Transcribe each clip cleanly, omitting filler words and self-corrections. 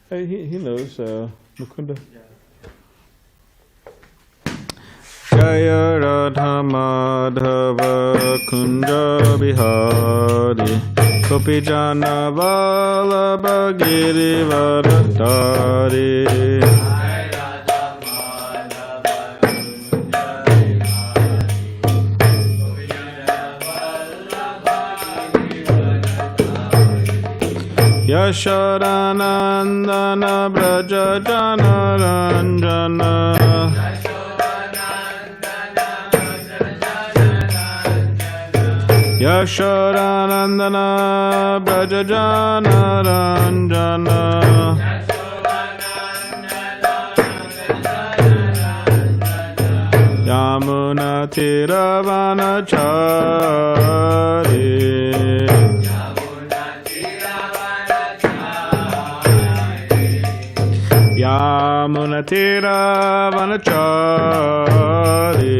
He knows, Mukunda. Jaya Radha Madhava Kunja Bihari Gopi Jana Vallabha Girivardhari. Yashodanandana Braja Jana Ranjana Yashodanandana Braja Jana Ranjana Yamuna Tiravanachari Yamuna Tiravanachari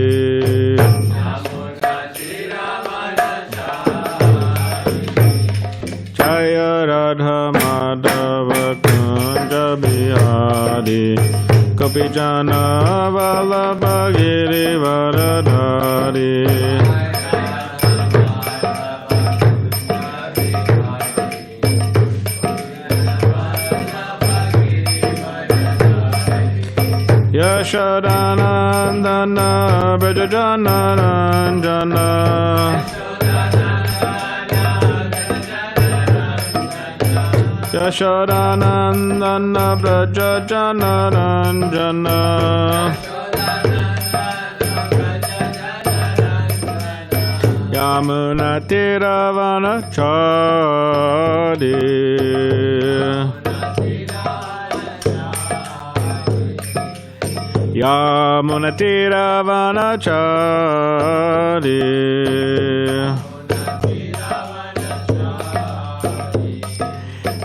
Jaya Radha Madhava Kunja Bihari Gopi Jana Vallabha Girivardhari. Yashodanandana Braja Jana Ranjana Yashodanandana Braja Jana Ranjana Yamuna Tiravanachari Yamuna Tiravanachari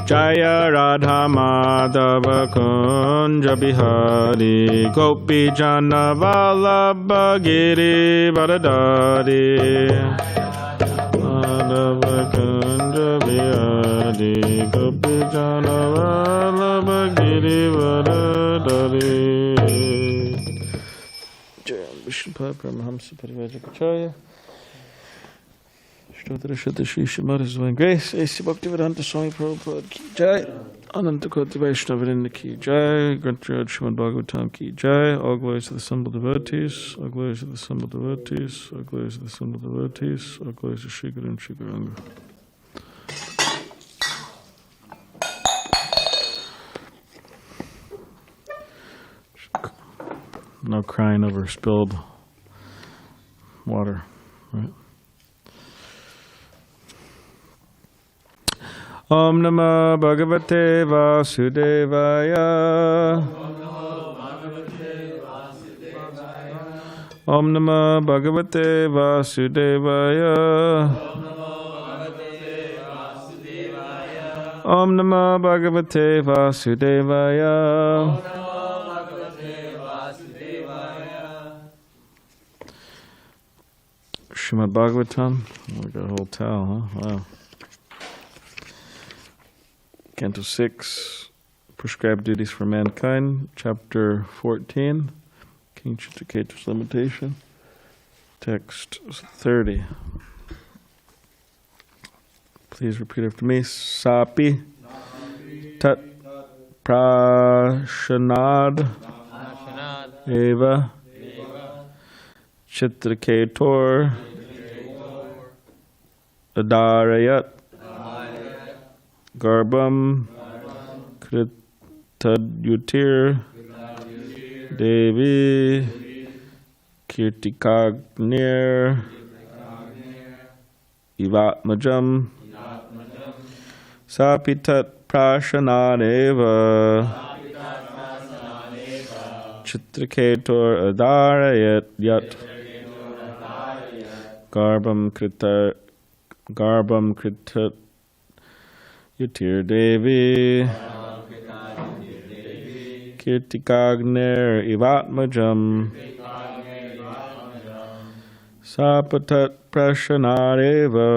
Jaya Radha Madhava Kunja Bihari Gopi Jana Vallabha Girivardhari. Madhava Kunja Bihari Gopi Jana Vallabha Girivardhari. Vishnupada Paramahamsa Parivajapacharya Shtadra Shata Shri Shimada's Divine Grace A.C. Bhaktivedanta Swami Prabhupada Ki Jai Ananta Koti Vaishnavarinda Ki Jai Grantaraj Srimad Bhagavatam Ki Jai. All glories to the assembled devotees, all glories to the assembled devotees, all glories to the assembled devotees, all glories to Shri Guru and Shri Gauranga. No crying over spilled water, right? Om Namah Bhagavate Vasudevaya. Om Namah Bhagavate Vasudevaya. Om Namah Bhagavate Vasudevaya. Srimad Bhagavatam. We got a whole towel, huh? Wow. Canto 6, Prescribed Duties for Mankind, Chapter 14, King Chitraketu's Limitation, Text 30. Please repeat after me. Sapi Tat Prashanad Eva Chitraketur Adarayat Garbam Kritadyutir Devi Kirtikagnir Ivatmajam Sapitat Prashanadeva Chitraketur Adarayat Yat Garbam Krita Yutir Devi Kirtikagnir Ivatmajam Sapatat Prashanareva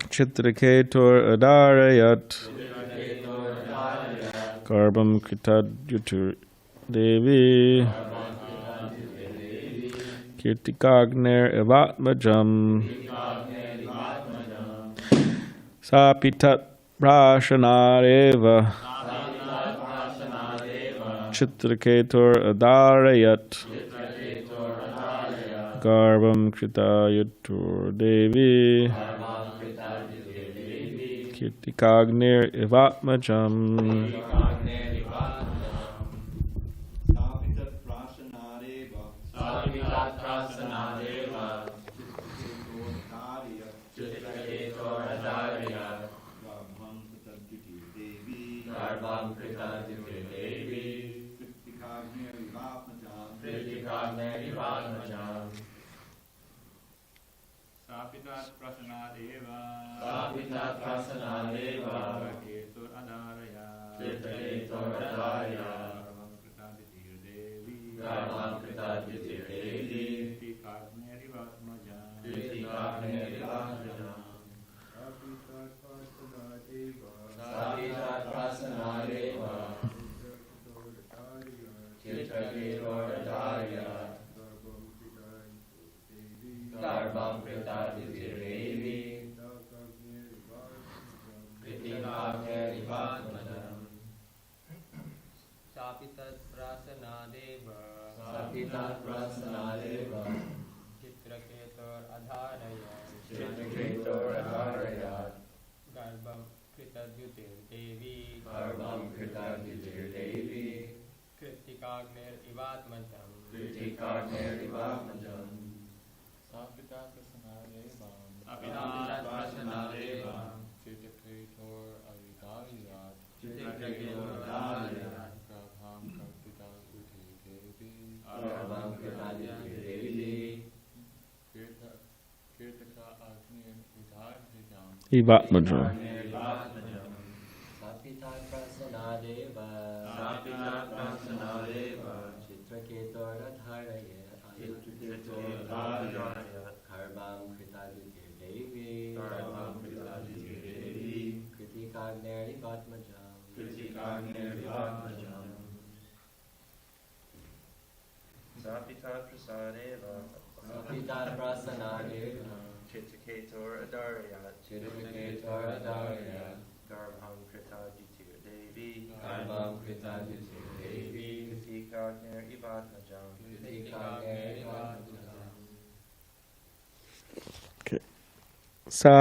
Chitraketur Adarayat Garbam Kritadyutur Devi Kirtikagner Evatmajam Sapitat Prashanareva Chitraketur Adarayat Garbam Kritayutur Devi Kirtikagnir Evatmajam Sapitat Prasanadeva Sapitat Prasanadeva Ketur Adaraya Ketur Adaraya Garbam Kritaditir Devi Garbam Kritaditir Devi Kritikagner Ivatmajam Kritikagner Ivatmajam Sapitat Prasanadeva Sapitat Prasanadeva Ketur Adaraya Garbam Kritaditir Devi Kritikagner Ivatmajam Sapitat Prasanadeva Sapitat Prasanadeva Chitraketur Adharaya Chitraketur Adaraya Garbam Kritadyutir Devi Garbam Kritaditir Devi Kritikagner Ivatmajam Kritikagner Ivatmajam Sapitat Prasanadeva Sapitat Prasanadeva Chitraketur Adaraya Chitraketur Adaraya Garbam Kritaditir Devi Garbam Kritaditir Devi Kritikagner Ivatmajam Evatmajam Sapitat Prasanadeva Sapitat Prasanadeva Chitraketur Adharaya Chitraketur Adaraya Garbam Kritadyutir Devi Garbam Kritaditir Devi Kritikagner Ivatmajam Kritikagner Ivatmajam Sapitat Prasadeva Sapitat Prasanadeva Chitraketur Adaraya Chitraketur Adaraya Garbham Kritaditir Devi Garbam Kritadyutir Devi Kritikagner Ivatmajam Kritikagner Ivatmajam Sa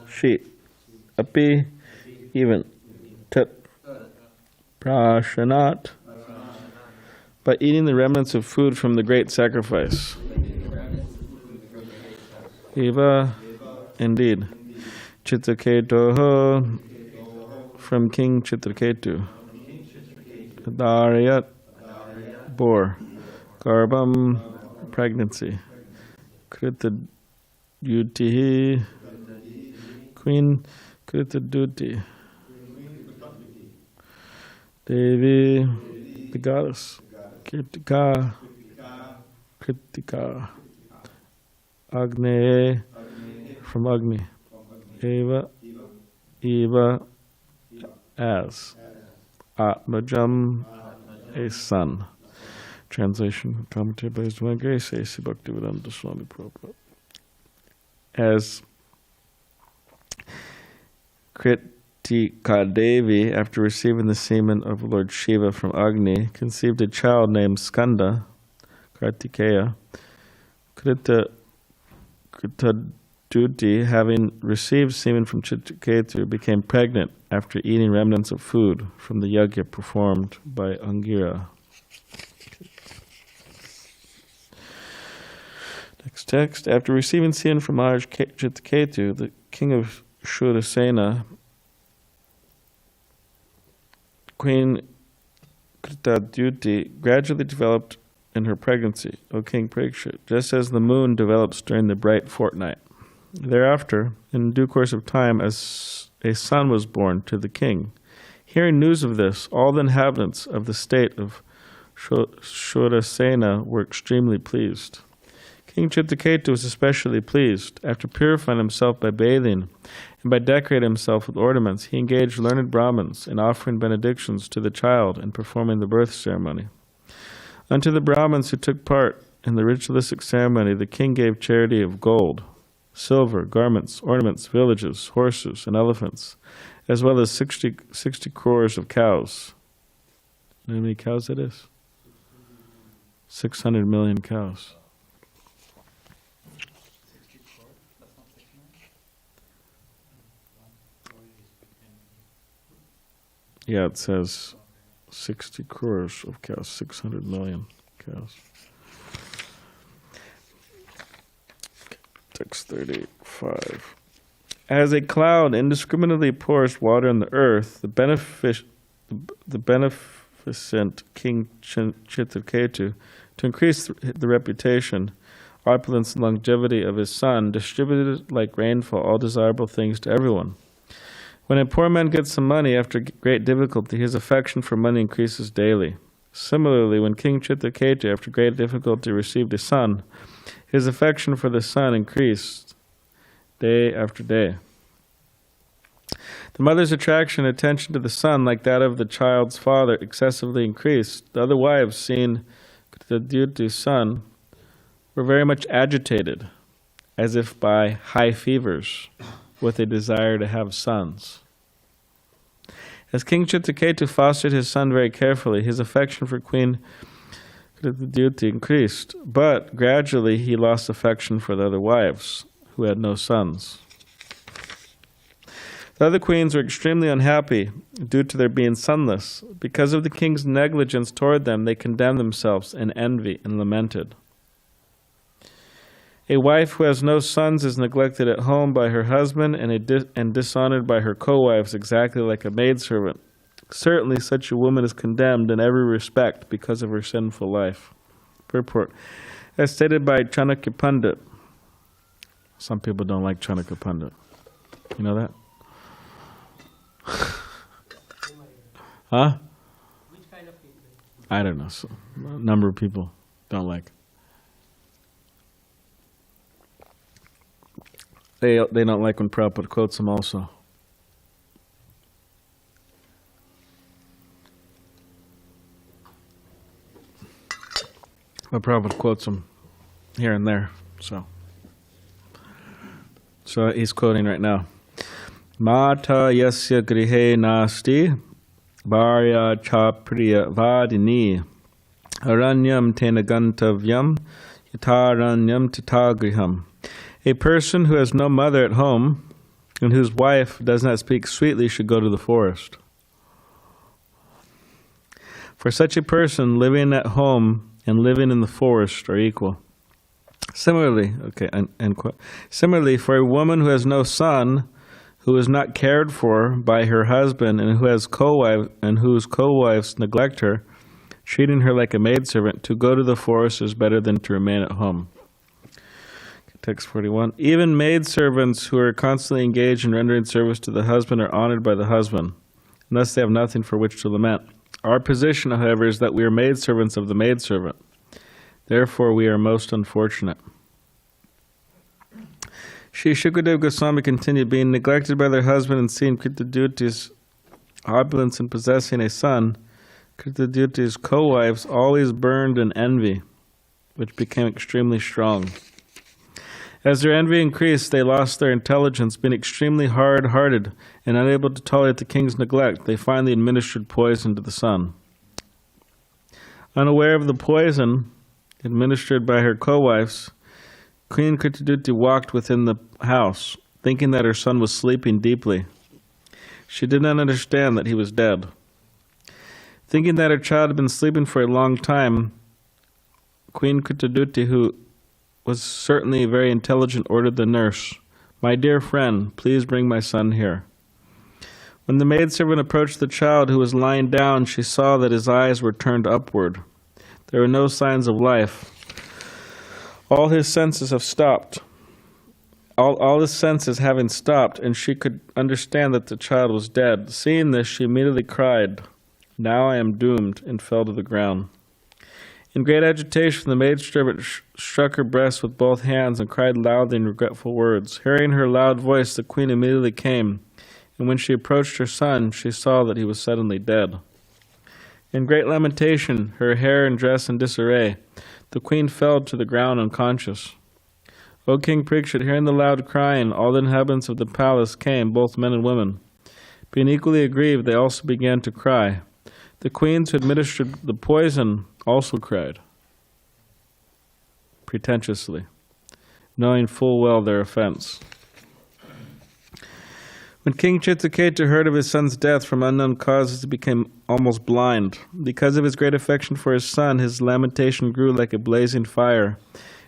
Shi Api even Tat Prashanat by eating the remnants of food from the great sacrifice. Eva, indeed. Chitraketu from King Chitraketu. Adarayat, bore. Garbam, pregnancy. Kritadutihi, Queen Kritaduti. Devi, the goddess. Kritika, Kritika. Agni, from Agni. Eva, as. Atmajam, a son. Translation, commentary by His Divine Grace, A.C. Bhaktivedanta Swami Prabhupada. As Kritikadevi, after receiving the semen of Lord Shiva from Agni, conceived a child named Skanda, Kartikeya. Kritaduti, having received semen from Chitraketu, became pregnant after eating remnants of food from the yajna performed by Angira. Next text. After receiving semen from Maharaj Chitraketu, the king of Shurasena, Queen Kritaduti gradually developed in her pregnancy, O King Parikshit, just as the moon develops during the bright fortnight. Thereafter, in due course of time, as a son was born to the king. Hearing news of this, all the inhabitants of the state of Shurasena were extremely pleased. King Chitraketu was especially pleased. After purifying himself by bathing and by decorating himself with ornaments, he engaged learned Brahmins in offering benedictions to the child and performing the birth ceremony. Unto the Brahmins who took part in the ritualistic ceremony, the king gave charity of gold, silver, garments, ornaments, villages, horses, and elephants, as well as 60 crores of cows. You know how many cows that is? 600 million cows. Yeah, it says 60 crores of cows, 600 million cows. Text 35. As a cloud indiscriminately pours water on the earth, the beneficent King Chitraketu, to increase the reputation, opulence, and longevity of his son, distributed like rainfall all desirable things to everyone. When a poor man gets some money after great difficulty, his affection for money increases daily. Similarly, when King Chitraketu, after great difficulty, received a son, his affection for the son increased day after day. The mother's attraction and attention to the son, like that of the child's father, excessively increased. The other wives, seeing the Chitraketu's son, were very much agitated, as if by high fevers, with a desire to have sons. As King Chitraketu fostered his son very carefully, his affection for Queen Chitraketu increased, but gradually he lost affection for the other wives, who had no sons. The other queens were extremely unhappy due to their being sonless. Because of the king's negligence toward them, they condemned themselves in envy and lamented. A wife who has no sons is neglected at home by her husband and dishonored by her co-wives, exactly like a maidservant. Certainly such a woman is condemned in every respect because of her sinful life. Purport. As stated by Chanakya Pandit. Some people don't like Chanakya Pandit. You know that? Huh? Which kind of people? I don't know. So, a number of people don't like. They don't like when Prabhupada quotes them also. But Prabhupada quotes them here and there, so he's quoting right now. Mata yasya grihe nasti bharya cha priya vadini aranyam tena gantavyam yataranyam tatagriham. A person who has no mother at home and whose wife does not speak sweetly should go to the forest. For such a person, living at home and living in the forest are equal. Similarly, Similarly, for a woman who has no son, who is not cared for by her husband, and who has whose co-wives neglect her, treating her like a maidservant, to go to the forest is better than to remain at home. Text 41. Even maidservants who are constantly engaged in rendering service to the husband are honored by the husband, and thus they have nothing for which to lament. Our position, however, is that we are maidservants of the maidservant. Therefore, we are most unfortunate. Shri Shukadeva Goswami continued, being neglected by their husband and seeing Kritaduti's opulence in possessing a son, Kritaduti's co-wives always burned in envy, which became extremely strong. As their envy increased, they lost their intelligence, being extremely hard-hearted and unable to tolerate the king's neglect. They finally administered poison to the son. Unaware of the poison administered by her co-wives, Queen Kritaduti walked within the house, thinking that her son was sleeping deeply. She did not understand that he was dead. Thinking that her child had been sleeping for a long time, Queen Kritaduti, who was certainly very intelligent, ordered the nurse, "My dear friend, please bring my son here." When the maidservant approached the child, who was lying down, she saw that his eyes were turned upward. There were no signs of life. All his senses have stopped. All his senses having stopped, and she could understand that the child was dead. Seeing this, she immediately cried, "Now I am doomed," and fell to the ground. In great agitation, the maidservant struck her breast with both hands and cried loudly in regretful words. Hearing her loud voice, the queen immediately came, and when she approached her son, she saw that he was suddenly dead. In great lamentation, her hair and dress in disarray, the queen fell to the ground unconscious. O King Parikshit, hearing the loud crying, all the inhabitants of the palace came, both men and women. Being equally aggrieved, they also began to cry. The queens who administered the poison also cried, pretentiously, knowing full well their offense. When King Chitraketu heard of his son's death from unknown causes, he became almost blind. Because of his great affection for his son, his lamentation grew like a blazing fire.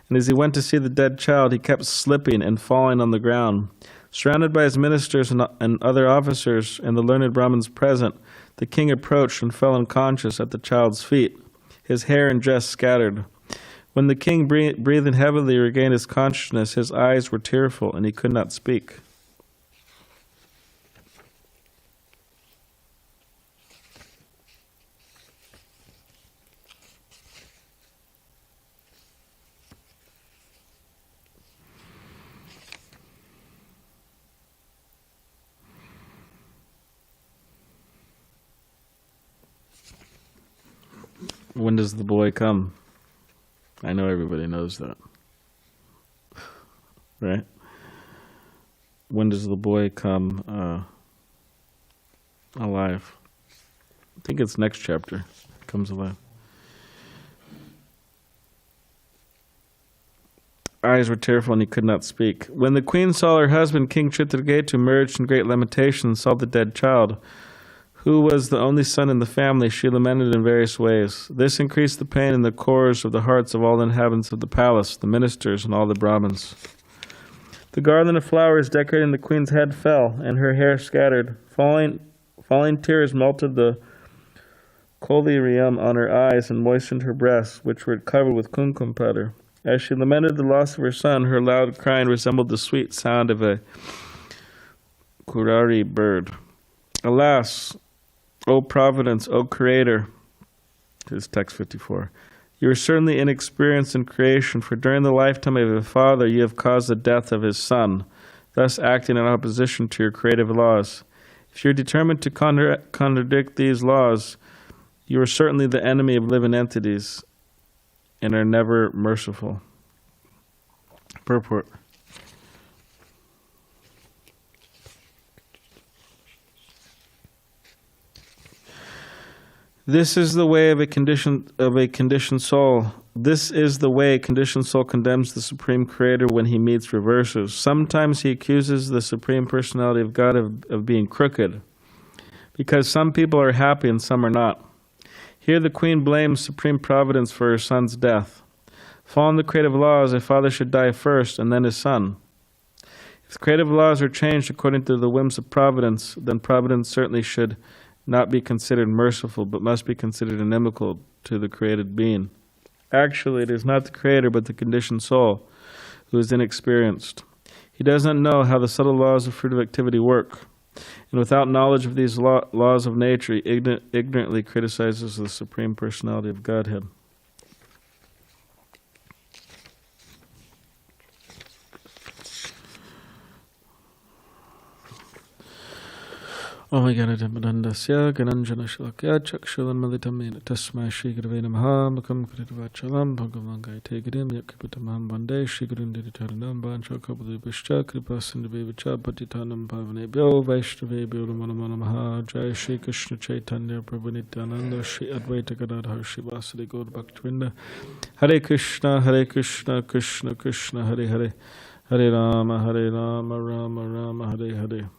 And as he went to see the dead child, he kept slipping and falling on the ground. Surrounded by his ministers and other officers and the learned Brahmins present, the king approached and fell unconscious at the child's feet, his hair and dress scattered. When the king, breathing heavily, regained his consciousness, his eyes were tearful and he could not speak. When does the boy come? I know everybody knows that. Right? When does the boy come alive? I think it's next chapter. Comes alive. Eyes were tearful and he could not speak. When the queen saw her husband, King Chitraketu, emerged in great lamentation and saw the dead child, who was the only son in the family, she lamented in various ways. This increased the pain in the cores of the hearts of all the inhabitants of the palace, the ministers, and all the Brahmins. The garland of flowers decorating the queen's head fell, and her hair scattered. Falling tears melted the collyrium on her eyes and moistened her breasts, which were covered with kumkum powder. As she lamented the loss of her son, her loud crying resembled the sweet sound of a kurari bird. Alas, O Providence, O Creator, this is text 54, you are certainly inexperienced in creation, for during the lifetime of your father you have caused the death of his son, thus acting in opposition to your creative laws. If you are determined to contradict these laws, you are certainly the enemy of living entities and are never merciful. Purport. This is the way of a conditioned soul. This is the way a conditioned soul condemns the Supreme Creator when he meets reverses. Sometimes he accuses the Supreme Personality of God of being crooked, because some people are happy and some are not. Here the Queen blames Supreme Providence for her son's death. Following the creative laws, a father should die first and then his son. If the creative laws are changed according to the whims of Providence, then Providence certainly should not be considered merciful, but must be considered inimical to the created being. Actually, it is not the Creator, but the conditioned soul who is inexperienced. He does not know how the subtle laws of fruitive activity work, and without knowledge of these laws of nature, he ignorantly criticizes the Supreme Personality of Godhead. Omagyanadambadandasya Gananjana Shalakya Chakshulan Malitamena Tasmai Shri Gurave Namaha Makam Kritivachalam Bhagavangai Tegadim Yakiputamam Bande Shri Gurunditaranam Bancha Kapalibishcha Kripasindabevicha Patitanam Pavanebhyo Vaishnavebhyo Namaha Jai Shri Krishna Chaitanya Prabhu Nityananda Shri Advaita Gadadhar Shri Vasudeva Gaur Bhaktivinoda Hare Krishna Krishna Krishna Hare Hare Hare Rama Rama Rama Hare Hare.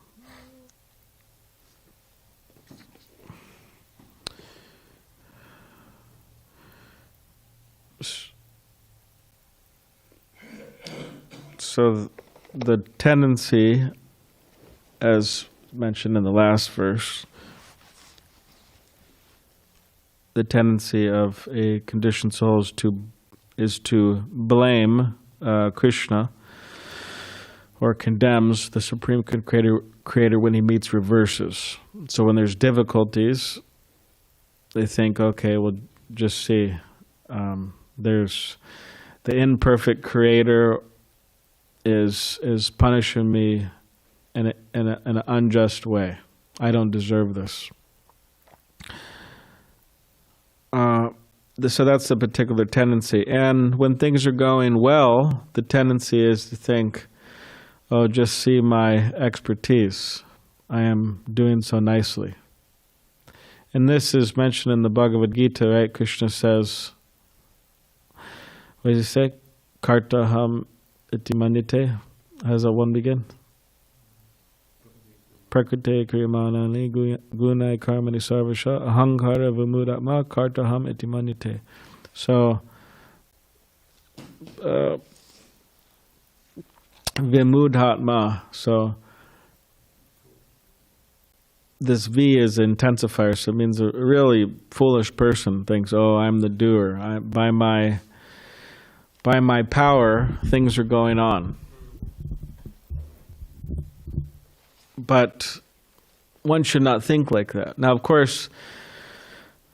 So the tendency, as mentioned in the last verse, the tendency of a conditioned soul is to blame Krishna, or condemns the Supreme Creator when he meets reverses. So when there's difficulties, they think, okay, we'll just see There's the imperfect creator is punishing me in an unjust way. I don't deserve this. So that's a particular tendency. And when things are going well, the tendency is to think, oh, just see my expertise. I am doing so nicely. And this is mentioned in the Bhagavad Gita, right? Krishna says, what does he say? Kartaham iti manite. How does that one begin? Prakrite kriyamanani gunai karmani sarvasha ahankara vimudatma kartaham iti manite. So, vimudhatma. So, this V is intensifier, so it means a really foolish person thinks, oh, I'm the doer. By my power, things are going on. But one should not think like that. Now, of course,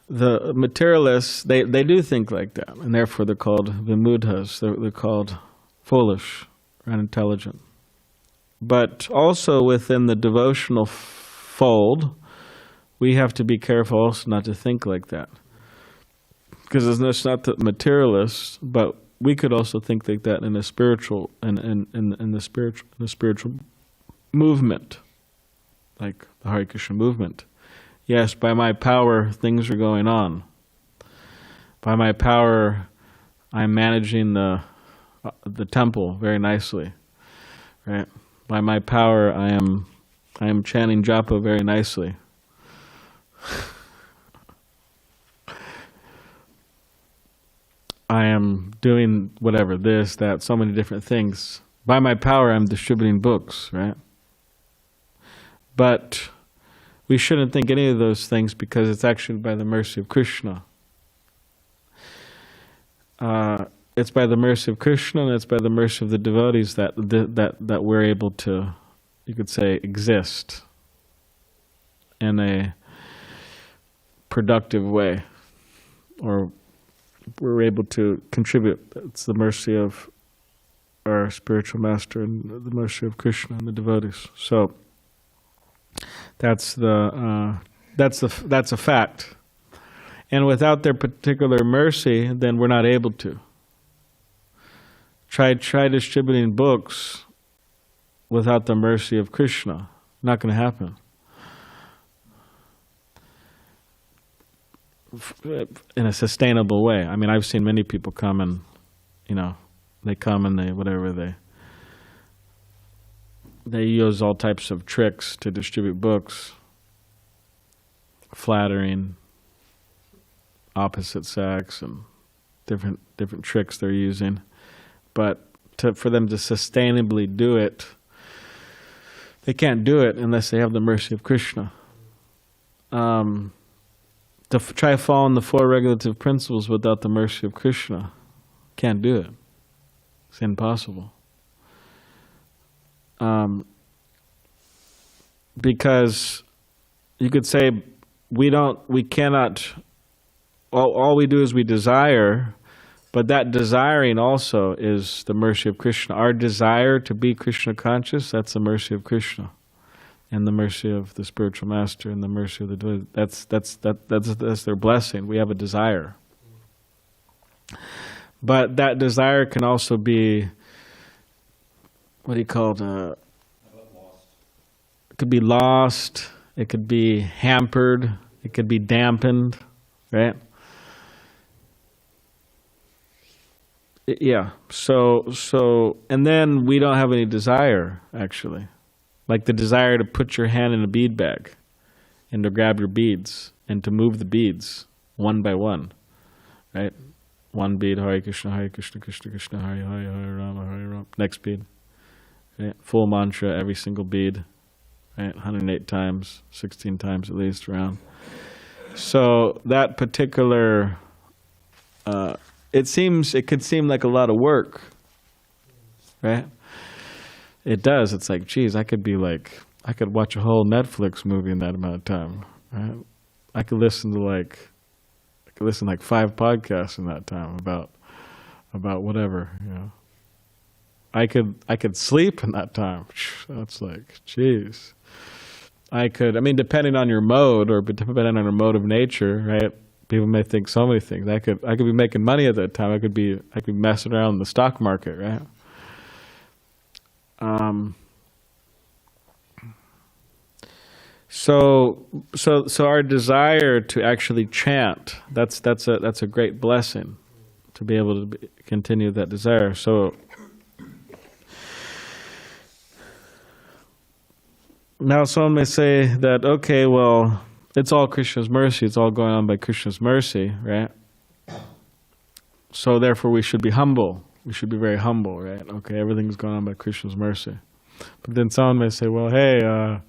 the materialists, they do think like that, and therefore they're called vimudhas. They're called foolish or unintelligent. But also within the devotional fold, we have to be careful also not to think like that. Because it's not the materialists, but we could also think like that in a spiritual in the spiritual movement, like the Hare Krishna movement. Yes, by my power, things are going on. By my power, I'm managing the temple very nicely, right? By my power, I am chanting japa very nicely. I am doing whatever, this, that, so many different things. By my power, I'm distributing books, right? But we shouldn't think any of those things because it's actually by the mercy of Krishna. It's by the mercy of Krishna and it's by the mercy of the devotees that we're able to, you could say, exist in a productive way, or we're able to contribute. It's the mercy of our spiritual master and the mercy of Krishna and the devotees. So that's a fact. And without their particular mercy, then we're not able to. Try distributing books without the mercy of Krishna. Not going to happen. In a sustainable way. I mean, I've seen many people come and, they come and they use all types of tricks to distribute books, flattering opposite sex and different tricks they're using. But for them to sustainably do it, they can't do it unless they have the mercy of Krishna. To try following the four regulative principles without the mercy of Krishna, can't do it. It's impossible. Because you could say we cannot, all we do is we desire, but that desiring also is the mercy of Krishna. Our desire to be Krishna conscious, that's the mercy of Krishna. And the mercy of the spiritual master and the mercy of the devotee. That's their blessing. We have a desire. But that desire can also be, what do you call it? It could be lost. It could be hampered. It could be dampened, right? Yeah. So, and then we don't have any desire, actually. Like the desire to put your hand in a bead bag and to grab your beads and to move the beads one by one, right? One bead, Hare Krishna, Krishna Krishna, Hare Hare, Hare Rama, Hare Rama. Next bead, right? Full mantra, every single bead, right? 108 times, 16 times at least around. So that particular, it could seem like a lot of work, right? It does. It's like, geez, I could watch a whole Netflix movie in that amount of time, right? I could listen to listen like 5 podcasts in that time about whatever, you know. I could sleep in that time. That's like, jeez. I mean, depending on your mode or depending on your mode of nature, right? People may think so many things. I could be making money at that time. I could be messing around in the stock market, right? So our desire to actually chant, that's a great blessing, to be able to continue that desire. So now someone may say that, okay, well, it's all Krishna's mercy. It's all going on by Krishna's mercy, right? So therefore we should be humble. We should be very humble, right? Okay, everything's going on by Krishna's mercy. But then someone may say, well, hey,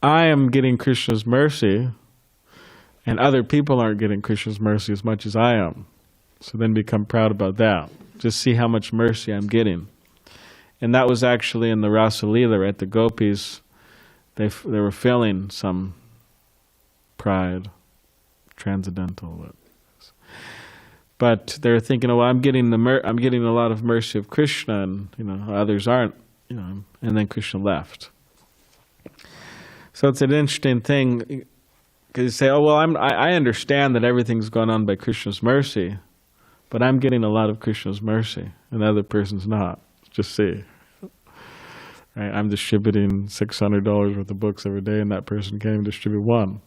I am getting Krishna's mercy, and other people aren't getting Krishna's mercy as much as I am. So then become proud about that. Just see how much mercy I'm getting. And that was actually in the Rasa-lila, right? The gopis, they were feeling some pride, transcendental. But they're thinking, oh, well, I'm getting a lot of mercy of Krishna, and others aren't, and then Krishna left. So it's an interesting thing, because you say, oh, well, I understand that everything's going on by Krishna's mercy, but I'm getting a lot of Krishna's mercy, and the other person's not. Just see. Right? I'm distributing $600 worth of books every day, and that person can't even distribute one.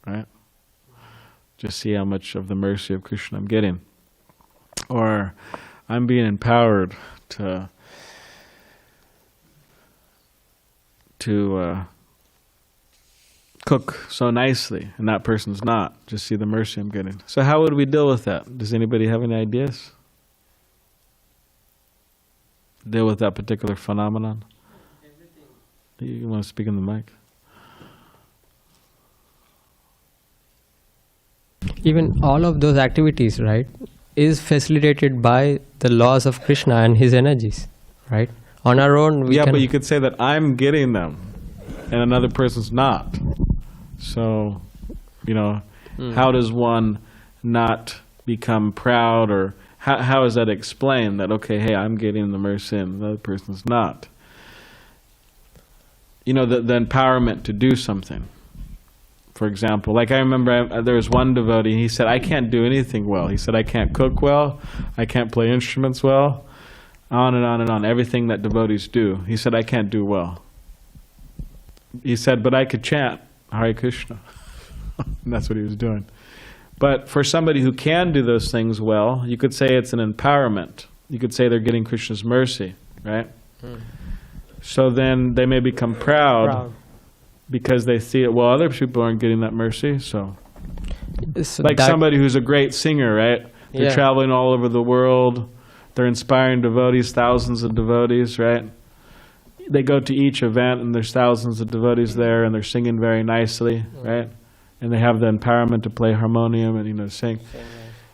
Right? Just see how much of the mercy of Krishna I'm getting. Or I'm being empowered to cook so nicely, and that person's not. Just see the mercy I'm getting. So how would we deal with that? Does anybody have any ideas? Deal with that particular phenomenon? Everything. You want to speak in the mic? Even all of those activities, right, is facilitated by the laws of Krishna and his energies, right? On our own, we can... but you could say that I'm getting them, and another person's not. So, how does one not become proud, or how is that explained that, okay, hey, I'm getting the mercy and the other person's not? The empowerment to do something. For example, like I remember there was one devotee, he said, I can't do anything well. He said, I can't cook well, I can't play instruments well, on and on and on, everything that devotees do. He said, I can't do well. He said, but I could chant Hare Krishna. And that's what he was doing. But for somebody who can do those things well, you could say it's an empowerment. You could say they're getting Krishna's mercy, right? So then they may become proud. Because they see it, well, other people aren't getting that mercy, so like somebody who's a great singer, right? They're traveling all over the world, they're inspiring devotees, thousands of devotees, right? They go to each event and there's thousands of devotees there and they're singing very nicely, right? And they have the empowerment to play harmonium and sing.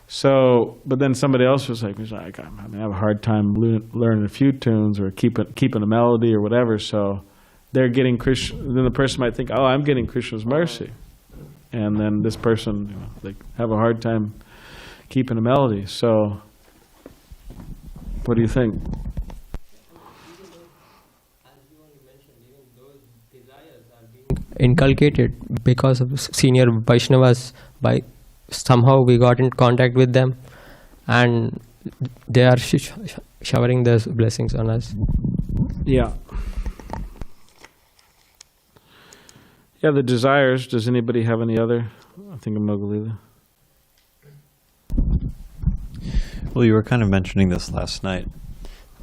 So, but then somebody else was like, I have a hard time learning a few tunes or keeping a melody or whatever, so they're getting Krishna. Then the person might think, oh, I'm getting Krishna's mercy. And then this person, they have a hard time keeping a melody. So, what do you think? Inculcated because of senior Vaishnavas, by somehow we got in contact with them and they are showering their blessings on us. Yeah, the desires. Does anybody have any other? I think of Mogalila. Well, you were kind of mentioning this last night,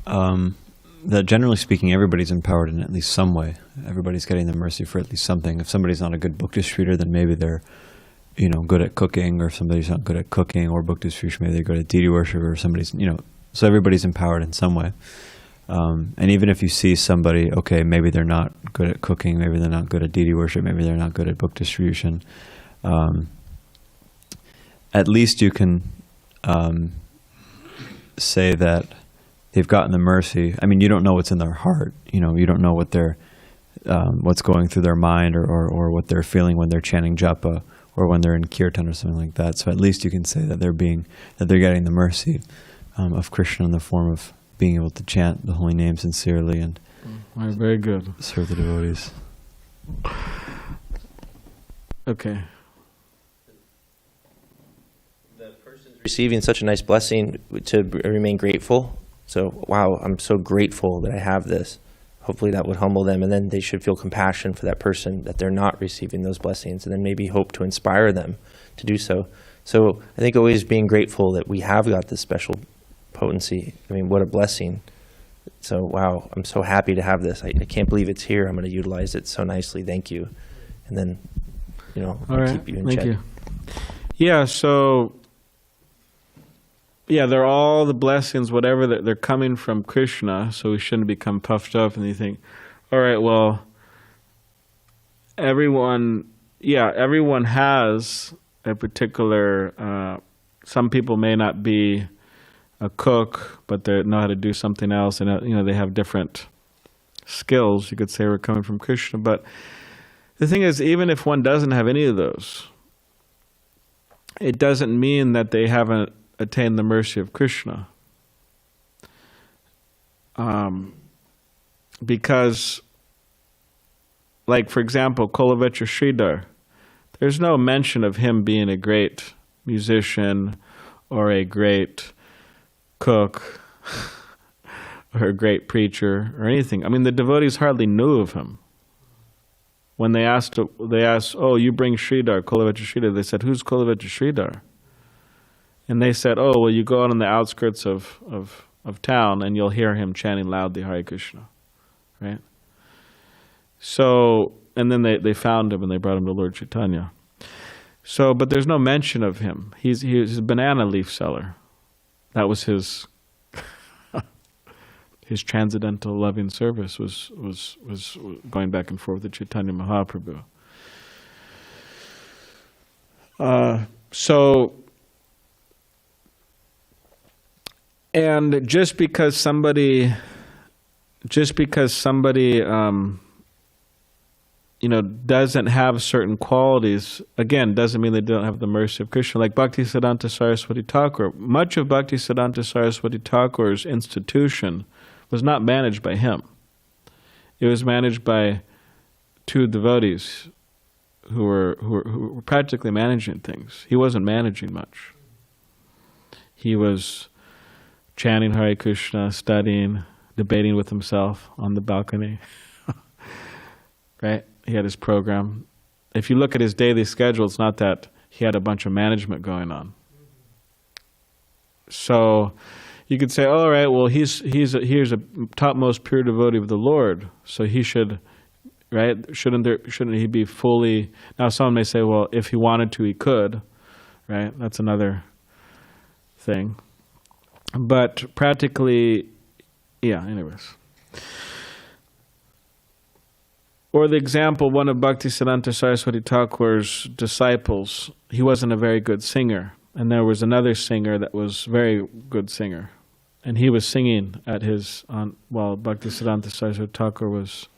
that generally speaking, everybody's empowered in at least some way. Everybody's getting the mercy for at least something. If somebody's not a good book distributor, then maybe they're, good at cooking, or if somebody's not good at cooking or book distribution, maybe they're good at deity worship, or somebody's, so everybody's empowered in some way. And even if you see somebody, okay, maybe they're not good at cooking, maybe they're not good at deity worship, maybe they're not good at book distribution, at least you can say that they've gotten the mercy. I mean, you don't know what's in their heart. You don't know what they're, what's going through their mind or what they're feeling when they're chanting japa or when they're in kirtan or something like that. So at least you can say that they're getting the mercy of Krishna in the form of being able to chant the holy name sincerely and Very good. serve the devotees. Okay. The person's receiving such a nice blessing to remain grateful. So, wow, I'm so grateful that I have this. Hopefully that would humble them, and then they should feel compassion for that person that they're not receiving those blessings, and then maybe hope to inspire them to do so. So I think always being grateful that we have got this special potency. I mean, what a blessing. So, wow, I'm so happy to have this. I can't believe it's here. I'm going to utilize it so nicely. Thank you. And then, All right. keep you in Thank check. you. Yeah, so, yeah, they're all the blessings, whatever, they're coming from Krishna, so we shouldn't become puffed up and you think, all right, well, everyone has a particular, some people may not be a cook, but they know how to do something else, and they have different skills. You could say we're coming from Krishna, but the thing is, even if one doesn't have any of those, it doesn't mean that they haven't attained the mercy of Krishna. Because, like, for example, Kolavetra Sridhar, there's no mention of him being a great musician or a great cook or a great preacher or anything. I mean, the devotees hardly knew of him. When they asked, oh, you bring Sridhar, Kolavetra Sridhar, they said, who's Kolavetra Sridhar? And they said, oh, well, you go out on the outskirts of town and you'll hear him chanting loudly Hare Krishna, right? So, and then they found him and they brought him to Lord Chaitanya. So, but there's no mention of him. He's a banana leaf seller. That was his his transcendental loving service was going back and forth with Chaitanya Mahaprabhu. And just because somebody doesn't have certain qualities, again, doesn't mean they don't have the mercy of Krishna. Like Bhaktisiddhanta Saraswati Thakur, much of Bhaktisiddhanta Saraswati Thakur's institution was not managed by him. It was managed by two devotees who were practically managing things. He wasn't managing much. He was chanting Hare Krishna, studying, debating with himself on the balcony. Right? He had his program. If you look at his daily schedule, it's not that he had a bunch of management going on. So you could say, all right, well, he's a topmost pure devotee of the Lord, so he should, right? Shouldn't he be fully? Now, someone may say, well, if he wanted to, he could, right? That's another thing. But practically, yeah. Anyways. Or the example, one of Bhaktisiddhanta Saraswati Thakur's disciples, he wasn't a very good singer. And there was another singer that was a very good singer. And he was singing while Bhaktisiddhanta Saraswati Thakur was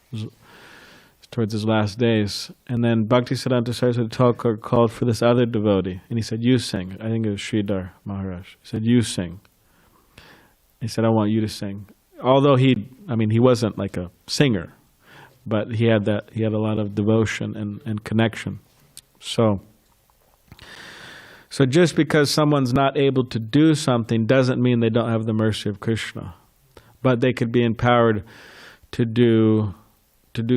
towards his last days. And then Bhaktisiddhanta Saraswati Thakur called for this other devotee. And he said, you sing. I think it was Sridhar Maharaj. He said, you sing. He said, I want you to sing. Although he wasn't like a singer, but he had a lot of devotion and connection. So just because someone's not able to do something doesn't mean they don't have the mercy of Krishna. But they could be empowered to do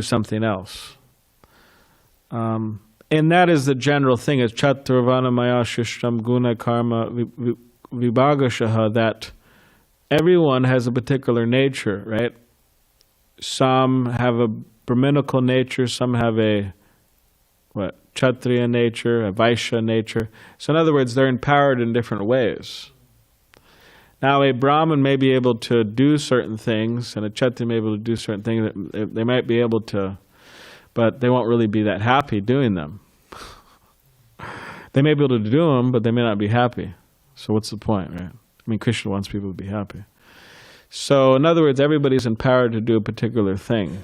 something else. And that is the general thing, is Chatravana Maya Shishtam Guna Karma Vibhagashaha, that everyone has a particular nature, right? Some have a Brahminical nature, some have a Kshatriya nature, a Vaishya nature. So in other words, they're empowered in different ways. Now a Brahmin may be able to do certain things, and a Kshatriya may be able to do certain things that they might be able to, but they won't really be that happy doing them. They may be able to do them, but they may not be happy. So what's the point, right? I mean, Krishna wants people to be happy. So in other words, everybody's empowered to do a particular thing.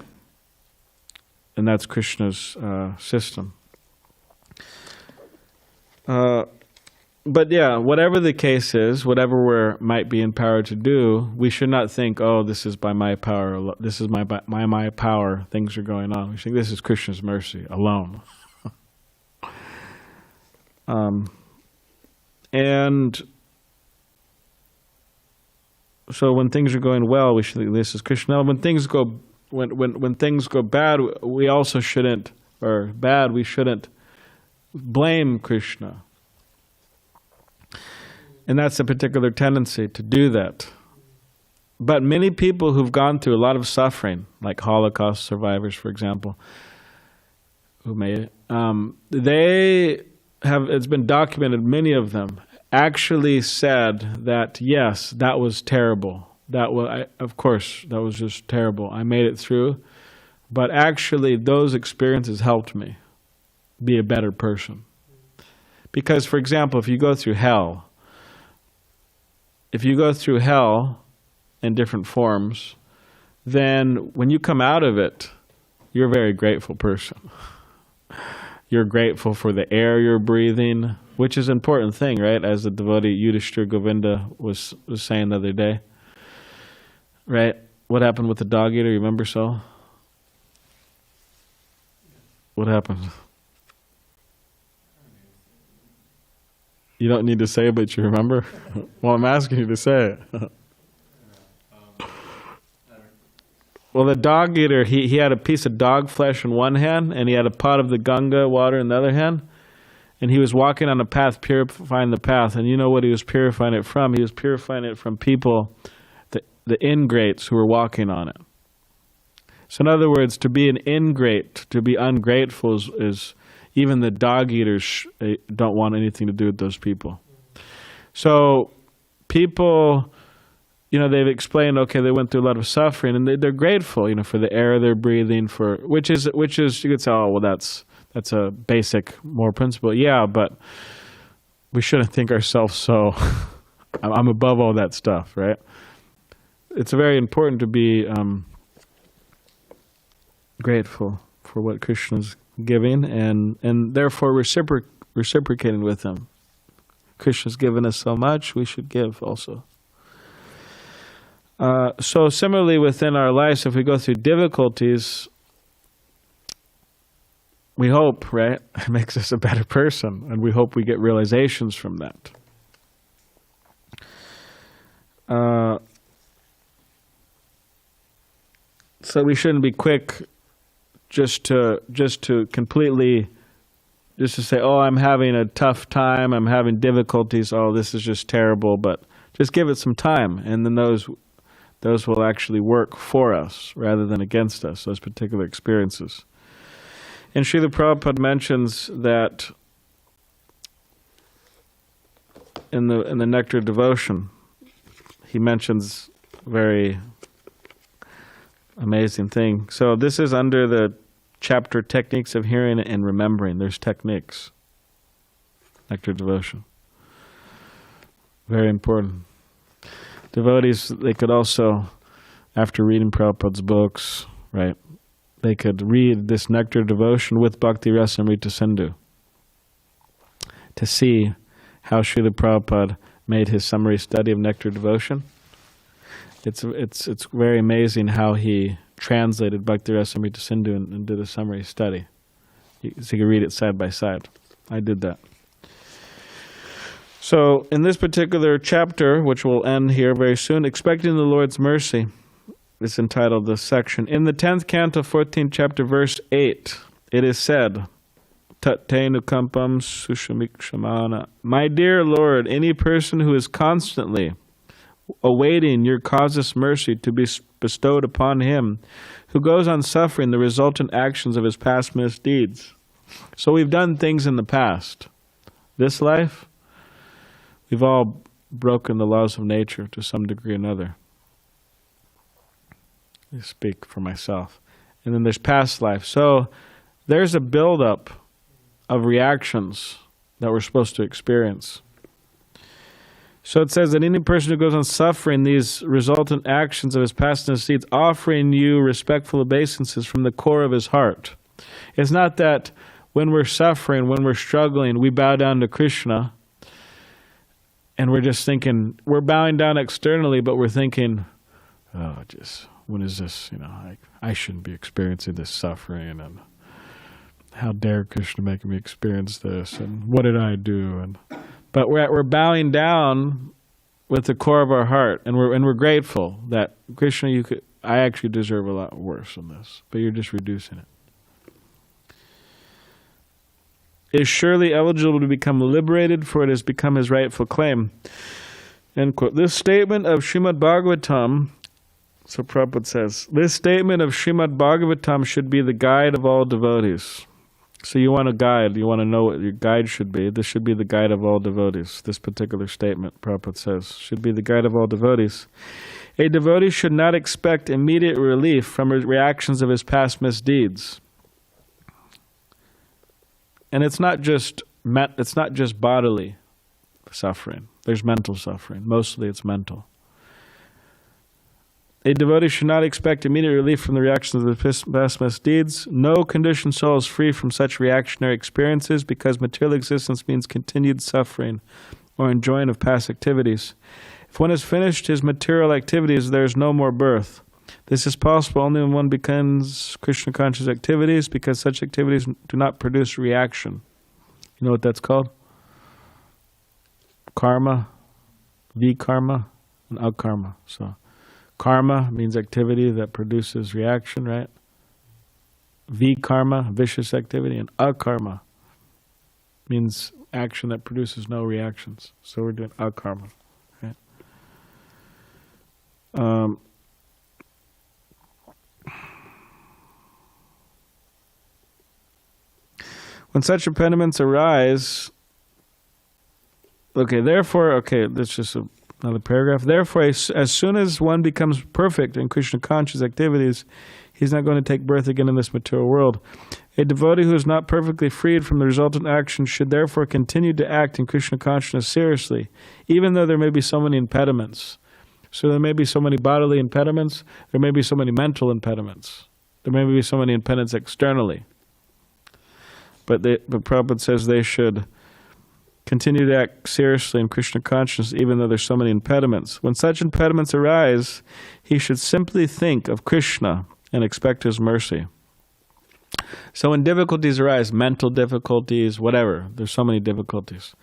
And that's Krishna's system. But yeah, whatever the case is, whatever we might be empowered to do, we should not think, oh, this is by my power, this is my power, things are going on. We think this is Krishna's mercy alone. And so when things are going well, we should think this is Krishna. When things go bad, we also shouldn't, or bad, we shouldn't blame Krishna. And that's a particular tendency to do that. But many people who've gone through a lot of suffering, like Holocaust survivors, for example, who made it, they have, it's been documented, many of them actually said that, yes, that was terrible. That was, of course, that was just terrible. I made it through. But actually, those experiences helped me be a better person. Because, for example, if you go through hell in different forms, then when you come out of it, you're a very grateful person. You're grateful for the air you're breathing, which is an important thing, right? As the devotee Yudhishthira Govinda was saying the other day. Right? What happened with the dog eater? You remember, so? What happened? You don't need to say it, but you remember? Well, I'm asking you to say it. Well, the dog eater, he had a piece of dog flesh in one hand, and he had a pot of the Ganga water in the other hand. And he was walking on a path, purifying the path. And you know what he was purifying it from? He was purifying it from people, the ingrates who were walking on it. So in other words, to be an ingrate, to be ungrateful is even the dog eaters don't want anything to do with those people. So people, they've explained, okay, they went through a lot of suffering, and they're grateful, for the air they're breathing, for which is you could say, oh, well, that's a basic moral principle. Yeah, but we shouldn't think ourselves so. I'm above all that stuff, right? It's very important to be grateful for what Krishna's giving, and therefore reciprocating with him. Krishna's given us so much, we should give also. So similarly within our lives, if we go through difficulties, we hope, right, it makes us a better person, and we hope we get realizations from that. So we shouldn't be quick just to say, oh, I'm having a tough time, I'm having difficulties, oh, this is just terrible, but just give it some time, and then those will actually work for us rather than against us, those particular experiences. And Srila Prabhupada mentions that in the Nectar Devotion, he mentions a very amazing thing. So this is under the chapter Techniques of Hearing and Remembering. There's techniques. Nectar Devotion. Very important. Devotees, they could also, after reading Prabhupada's books, right, they could read this Nectar Devotion with Bhakti Rasamrita Sindhu to see how Srila Prabhupada made his summary study of Nectar Devotion. It's very amazing how he translated Bhakti Rasamrita Sindhu and did a summary study. So you can read it side by side. I did that. So in this particular chapter, which will end here very soon, Expecting the Lord's Mercy, it's entitled, this section. In the 10th canto, 14th chapter, verse 8, it is said, Tat te nukampam sushamikshama. My dear Lord, any person who is constantly awaiting your causeless mercy to be bestowed upon him, who goes on suffering the resultant actions of his past misdeeds. So we've done things in the past. This life, we've all broken the laws of nature to some degree or another. I speak for myself. And then there's past life. So there's a buildup of reactions that we're supposed to experience. So it says that any person who goes on suffering these resultant actions of his past misdeeds, offering you respectful obeisances from the core of his heart. It's not that when we're suffering, when we're struggling, we bow down to Krishna, and we're just thinking, we're bowing down externally, but we're thinking, oh, just, when is this, I shouldn't be experiencing this suffering, and how dare Krishna make me experience this, and what did I do? But we're bowing down with the core of our heart, and we're grateful that Krishna, I actually deserve a lot worse than this, but you're just reducing it. Is surely eligible to become liberated, for it has become his rightful claim. End quote. This statement of Srimad Bhagavatam, so Prabhupada says, this statement of Srimad Bhagavatam should be the guide of all devotees. So you want a guide, you want to know what your guide should be. This should be the guide of all devotees. This particular statement, Prabhupada says, should be the guide of all devotees. A devotee should not expect immediate relief from reactions of his past misdeeds. And it's not just bodily suffering. There's mental suffering. Mostly it's mental. A devotee should not expect immediate relief from the reactions of his past misdeeds. No conditioned soul is free from such reactionary experiences because material existence means continued suffering or enjoying of past activities. If one has finished his material activities, there is no more birth. This is possible only when one becomes Krishna conscious activities, because such activities do not produce reaction. You know what that's called? Karma, vikarma, and akarma. So, karma means activity that produces reaction, right? Vikarma, vicious activity, and akarma means action that produces no reactions. So we're doing akarma, right? When such impediments arise, that's just another paragraph. Therefore, as soon as one becomes perfect in Krishna conscious activities, he's not going to take birth again in this material world. A devotee who is not perfectly freed from the resultant action should therefore continue to act in Krishna consciousness seriously, even though there may be so many impediments. So there may be so many bodily impediments, there may be so many mental impediments, there may be so many impediments externally. But Prabhupada says they should continue to act seriously in Krishna consciousness even though there's so many impediments. When such impediments arise, he should simply think of Krishna and expect his mercy. So when difficulties arise, mental difficulties, whatever, there's so many difficulties.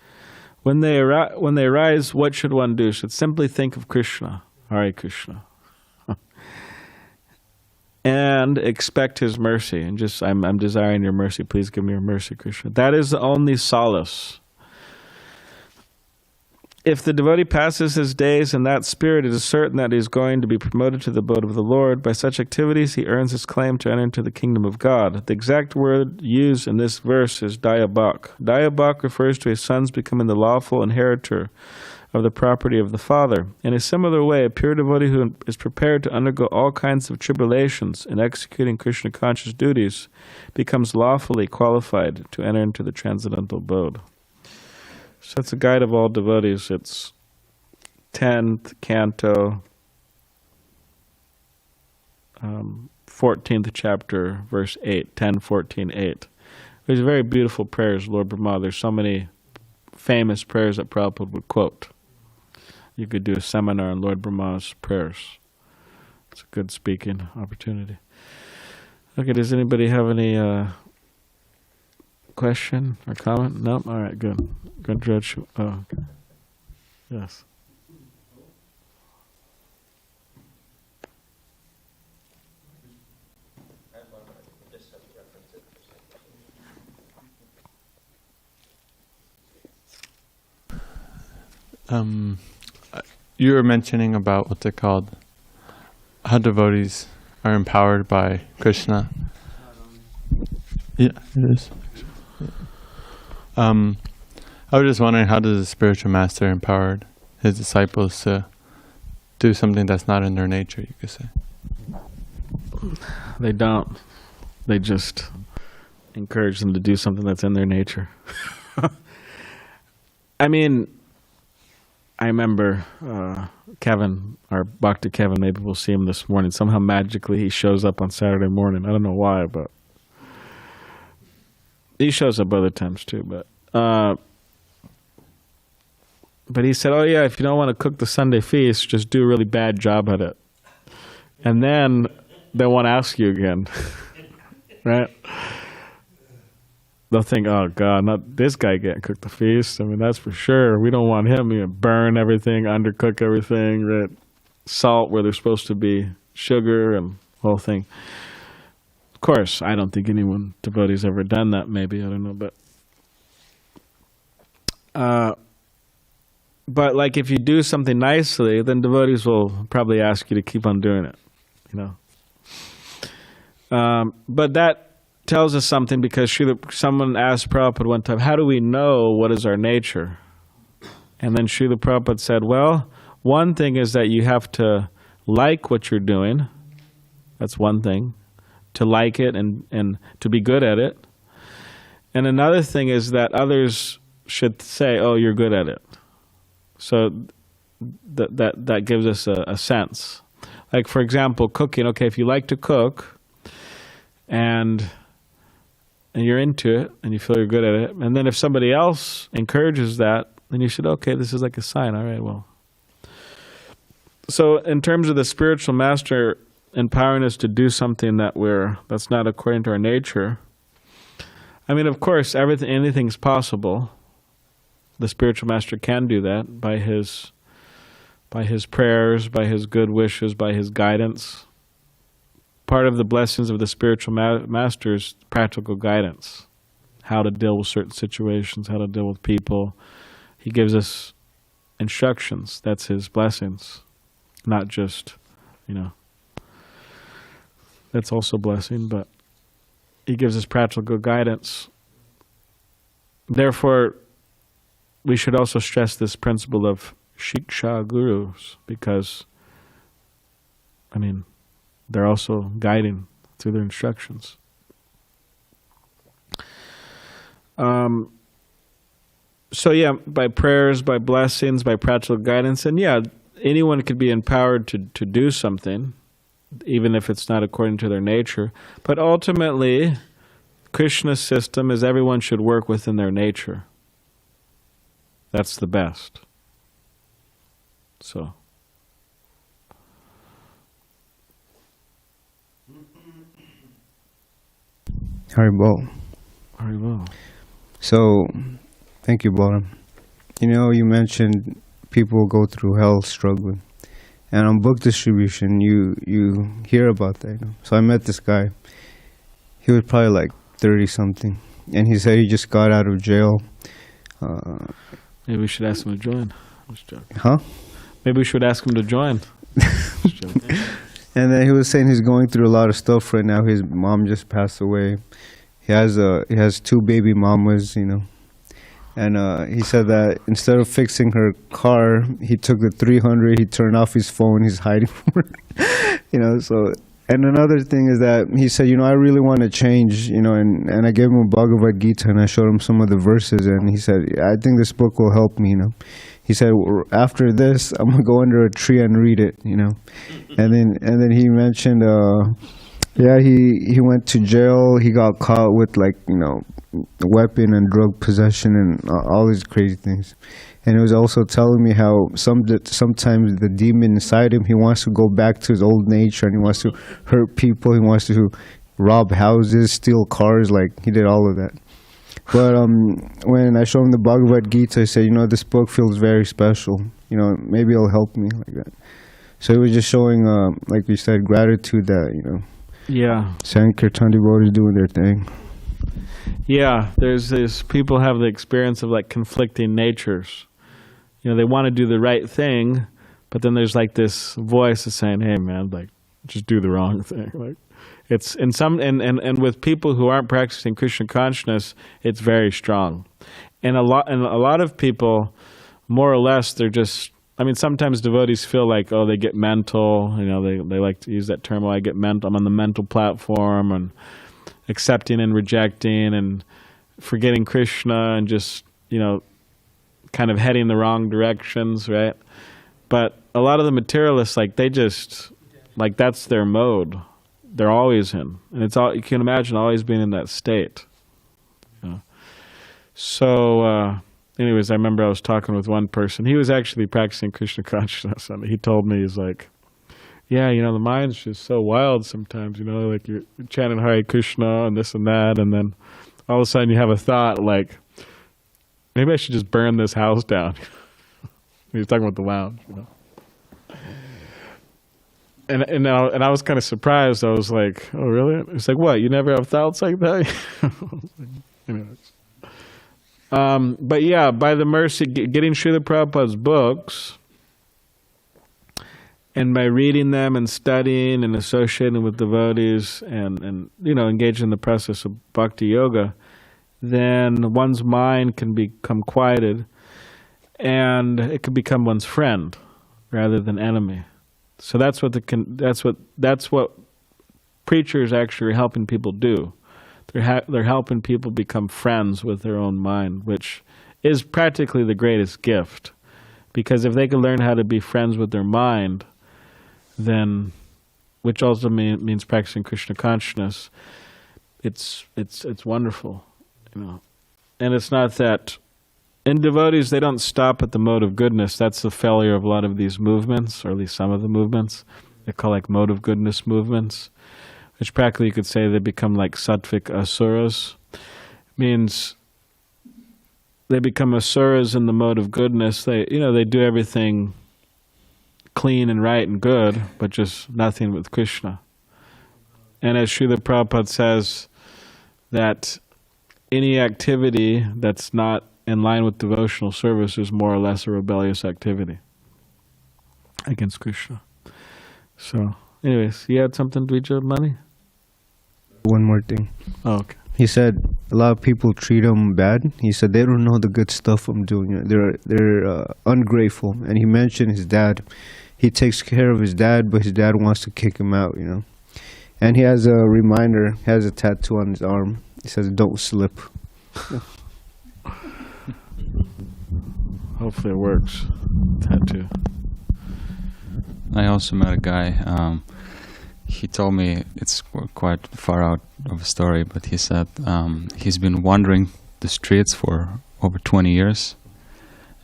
When they arise, what should one do? Should simply think of Krishna, Hare Krishna, and expect his mercy. And just, I'm desiring your mercy. Please give me your mercy, Krishna. That is the only solace. If the devotee passes his days in that spirit, it is certain that he is going to be promoted to the abode of the Lord. By such activities, he earns his claim to enter into the kingdom of God. The exact word used in this verse is dayabhak. Dayabhak refers to his sons becoming the lawful inheritor of the property of the father. In a similar way, a pure devotee who is prepared to undergo all kinds of tribulations in executing Krishna conscious duties becomes lawfully qualified to enter into the transcendental abode. So that's a guide of all devotees. It's 10th canto, 14th chapter, verse 8, 10, 14, 8. There's very beautiful prayers, Lord Brahma. There's so many famous prayers that Prabhupada would quote. You could do a seminar on Lord Brahma's prayers. It's a good speaking opportunity. Okay, does anybody have any question or comment? No? All right, good. Good judge. Oh, yes. You were mentioning about what's it called? How devotees are empowered by Krishna. Yeah, it is. I was just wondering, how does a spiritual master empower his disciples to do something that's not in their nature, you could say? They don't. They just encourage them to do something that's in their nature. I mean, I remember Kevin, our Bhakti Kevin, maybe we'll see him this morning. Somehow magically he shows up on Saturday morning. I don't know why, but he shows up other times too, but he said, oh yeah, if you don't want to cook the Sunday feast, just do a really bad job at it. And then they won't ask you again. Right? They'll think, oh God, not this guy getting cook the feast. I mean, that's for sure. We don't want him to burn everything, undercook everything, right? Salt where there's supposed to be sugar and the whole thing. Of course, I don't think anyone, devotee's ever done that, maybe, I don't know, but like if you do something nicely, then devotees will probably ask you to keep on doing it, you know. But that tells us something, because someone asked Prabhupada one time, how do we know what is our nature? And then Srila Prabhupada said, well, one thing is that you have to like what you're doing. That's one thing, to like it and to be good at it. And another thing is that others should say, oh, you're good at it. So that gives us a sense. Like, for example, cooking. Okay, if you like to cook and you're into it and you feel you're good at it, and then if somebody else encourages that, then you should, okay, this is like a sign. All right, well. So in terms of the spiritual master empowering us to do something that's not according to our nature, I mean, of course, anything's possible. The spiritual master can do that by his prayers, by his good wishes, by his guidance. Part of the blessings of the spiritual master is practical guidance, how to deal with certain situations, how to deal with people. He gives us instructions. That's his blessings, not just, you know. That's also a blessing, but he gives us practical guidance. Therefore, we should also stress this principle of Shiksha gurus, because, I mean, they're also guiding through their instructions. So yeah, by prayers, by blessings, by practical guidance, and yeah, anyone could be empowered to do something, even if it's not according to their nature. But ultimately, Krishna's system is everyone should work within their nature. That's the best. So. Haribol. Haribol. So, thank you, Balaram. You know, you mentioned people go through hell struggling. And on book distribution, you hear about that. You know? So I met this guy. He was probably like 30-something. And he said he just got out of jail. Maybe we should ask him to join. I was joking. Huh? Maybe we should ask him to join. And then he was saying he's going through a lot of stuff right now. His mom just passed away. He has 2 baby mamas, you know. And he said that instead of fixing her car, he took the 300, he turned off his phone, he's hiding from her. You know, so. And another thing is that he said, you know, I really want to change, you know, and I gave him a Bhagavad Gita and I showed him some of the verses, and he said, I think this book will help me, you know. He said, after this, I'm going to go under a tree and read it, you know. And then he mentioned, he went to jail, he got caught with, like, you know, weapon and drug possession and all these crazy things. And he was also telling me how sometimes the demon inside him, he wants to go back to his old nature and he wants to hurt people, he wants to rob houses, steal cars, like he did all of that. But when I showed him the Bhagavad Gita, I said, you know, this book feels very special. You know, maybe it'll help me like that. So he was just showing, like you said, gratitude that, you know, yeah, Sankirtan devotees doing their thing. Yeah, there's this, people have the experience of like conflicting natures. You know, they want to do the right thing, but then there's like this voice that's saying, hey man, like just do the wrong thing. Like it's in some, and with people who aren't practicing Krishna consciousness, it's very strong. And a lot of people, more or less, they're just, I mean, sometimes devotees feel like, oh, they get mental, you know, they like to use that term, oh, I get mental, I'm on the mental platform, and accepting and rejecting and forgetting Krishna and just, you know, kind of heading the wrong directions, right? But a lot of the materialists, like, they just, like, that's their mode. They're always in. And it's all, you can imagine always being in that state. You know? So, anyways, I remember I was talking with one person. He was actually practicing Krishna consciousness, and he told me, he's like, yeah, you know, the mind's just so wild sometimes, you know, like you're chanting Hare Krishna and this and that, and then all of a sudden you have a thought like, maybe I should just burn this house down. He was talking about the lounge, you know. And I was kind of surprised. I was like, oh, really? It's like, what? You never have thoughts like that? Anyways. But yeah, by the mercy, getting Srila Prabhupada's books, and by reading them and studying and associating with devotees and you know, engaging in the process of bhakti yoga, then one's mind can become quieted, and it can become one's friend rather than enemy. So that's what preachers actually are helping people do. They're helping people become friends with their own mind, which is practically the greatest gift. Because if they can learn how to be friends with their mind, then, which also means practicing Krishna consciousness, it's wonderful, you know. And it's not that in devotees they don't stop at the mode of goodness. That's the failure of a lot of these movements, or at least some of the movements. They call like mode of goodness movements, which practically you could say they become like sattvic asuras. Means they become asuras in the mode of goodness. They do everything clean and right and good, but just nothing with Krishna. And as Srila Prabhupada says, that any activity that's not in line with devotional service is more or less a rebellious activity against Krishna. So, anyways, you had something, Dvija, money? One more thing. Oh, okay. He said a lot of people treat him bad. He said they don't know the good stuff I'm doing. You know, they're ungrateful. And he mentioned his dad. He takes care of his dad, but his dad wants to kick him out, you know. And he has a reminder, he has a tattoo on his arm. He says, don't slip. Hopefully it works. Tattoo. I also met a guy, he told me, it's quite far out of a story, but he said he's been wandering the streets for over 20 years,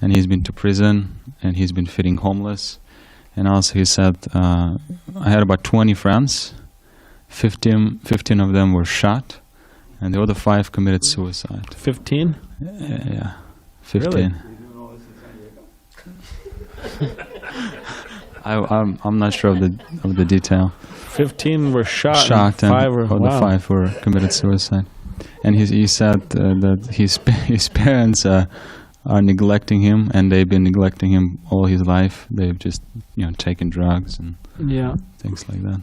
and he's been to prison, and he's been feeding homeless. And also he said, I had about 20 friends, 15 of them were shot, and the other 5 committed suicide. 15? Yeah, 15. Really? I'm not sure of the detail. 15 were shot and 5 were, the wow. 5 were committed suicide. And he said that his parents are neglecting him, and they've been neglecting him all his life. They've just taken drugs and things like that.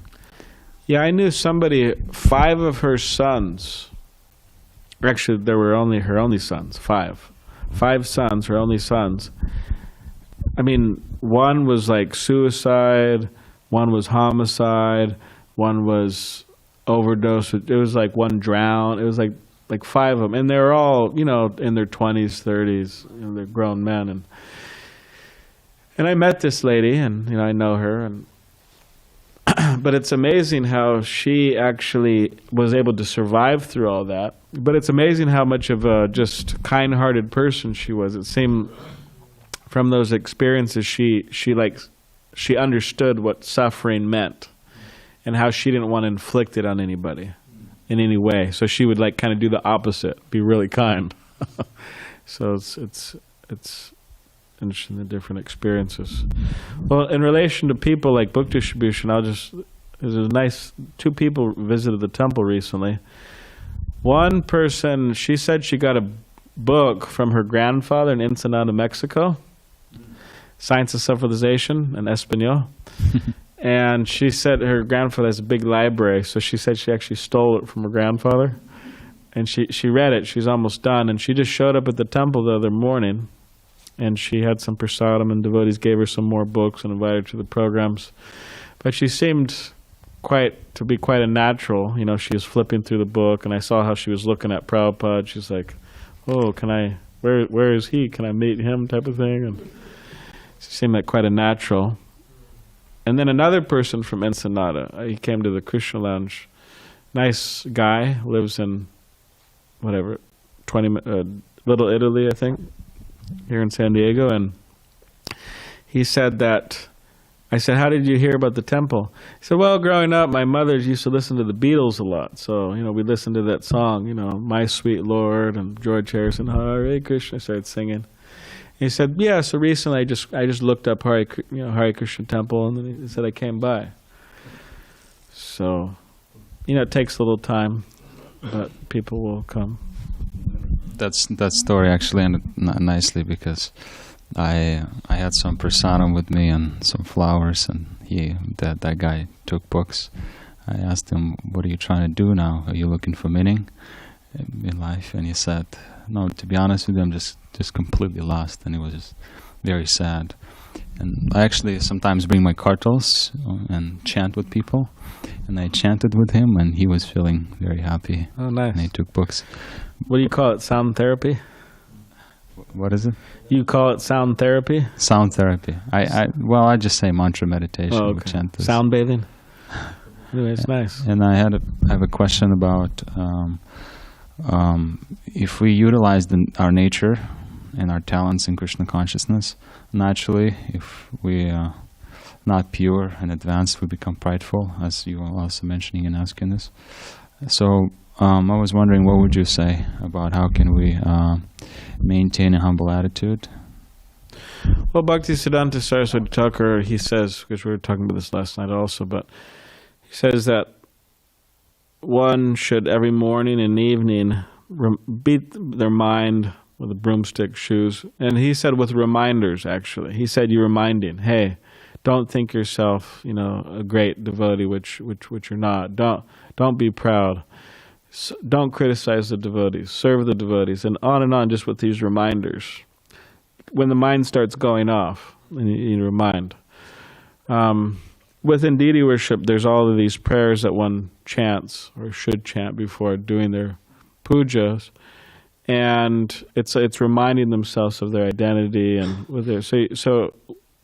Yeah, I knew somebody, 5 of her sons, actually there were only her only sons, 5 sons, her only sons. I mean, one was like suicide, one was homicide, one was overdose. It was like one drowned. It was like 5 of them, and they were all in their 20s, 30s. They're grown men, and I met this lady, and I know her, and but it's amazing how she actually was able to survive through all that. But it's amazing how much of a just kind-hearted person she was. It seemed from those experiences she understood what suffering meant, and how she didn't want to inflict it on anybody in any way. So she would kind of do the opposite, be really kind. So it's interesting, the different experiences. Well, in relation to people like book distribution, there's a nice 2 people visited the temple recently. One person, she said she got a book from her grandfather in Ensenada, Mexico, Science of Civilization in Espanol. And she said her grandfather has a big library, so she said she actually stole it from her grandfather. And she read it. She's almost done. And she just showed up at the temple the other morning, and she had some prasadam, and devotees gave her some more books and invited her to the programs. But she seemed to be quite a natural. She was flipping through the book, and I saw how she was looking at Prabhupada. She's like, oh, where is he? Can I meet him, type of thing? And she seemed like quite a natural. And then another person from Ensenada, he came to the Krishna Lounge. Nice guy, lives in, 12 Little Italy, I think, here in San Diego, and he said that. I said, "How did you hear about the temple?" He said, "Well, growing up, my mothers used to listen to the Beatles a lot. So, we listened to that song, My Sweet Lord and George Harrison, Hare Krishna." I started singing. He said, "Yeah, so recently I just looked up Hare Krishna temple, and then he said I came by." So, it takes a little time, but people will come. That story actually ended nicely because I had some prasadam with me and some flowers, and that guy took books. I asked him, "What are you trying to do now? Are you looking for meaning in life?" And he said, "No, to be honest with you, I'm just completely lost." And he was just very sad. And I actually sometimes bring my kartals and chant with people, and I chanted with him, and he was feeling very happy. Oh, nice. And he took books. What do you call it? Sound therapy? What is it? You call it sound therapy? Sound therapy. I just say mantra meditation. Oh, with okay. chantas. Sound bathing? Anyway, it's nice. And I have a question about if we utilize our nature and our talents in Krishna consciousness, naturally, if we are not pure and advanced, we become prideful, as you were also mentioning and asking this. So I was wondering, what would you say about how can we maintain a humble attitude? Well, Bhaktisiddhanta Saraswati Thakur, he says, because we were talking about this last night also, but he says that one should every morning and evening beat their mind with a broomstick, shoes. And he said with reminders, actually. He said you're reminding, hey, don't think yourself, a great devotee, which you're not. Don't be proud. Don't criticize the devotees. Serve the devotees. And on, just with these reminders. When the mind starts going off, you remind. Within deity worship, there's all of these prayers that one chants or should chant before doing their pujas, and it's reminding themselves of their identity and with their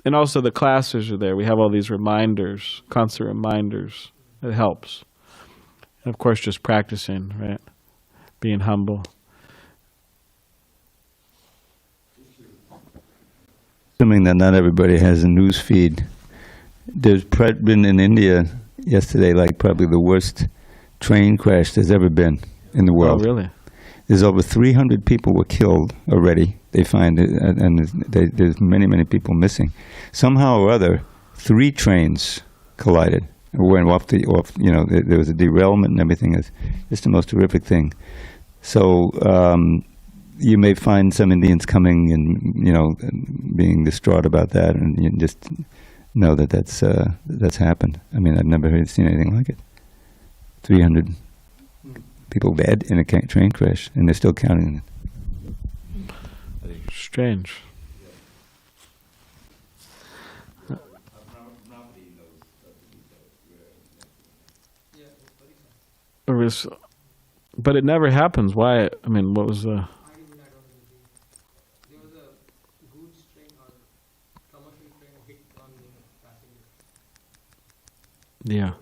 and also the classes are there. We have all these reminders, constant reminders. It helps, and of course, just practicing, right, being humble. Assuming that not everybody has a news feed, there's been in India yesterday, like probably the worst train crash there's ever been in the world. Oh, really? There's over 300 people were killed already. They find it, and there's many people missing. Somehow or other, 3 trains collided. Went off. There was a derailment and everything. It's just the most horrific thing. So you may find some Indians coming and being distraught about that, and you just know that that's happened. I mean, I've never seen anything like it. 300 people dead in a train crash, and they're still counting it. Strange. But it never happens. Why? I mean, what was the... There was a goods train or commercial train hit on the passenger. Yeah.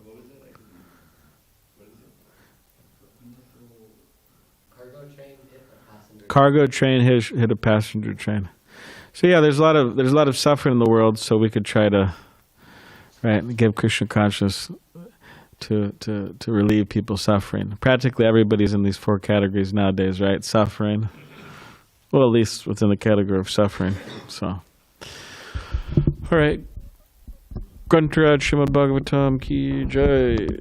Cargo train hit a passenger train. So yeah, there's a lot of suffering in the world. So we could try to, give Krishna consciousness to relieve people's suffering. Practically everybody's in these 4 categories nowadays, right? Suffering. Well, at least within the category of suffering. So, all right. Srimad Bhagavatam ki jai.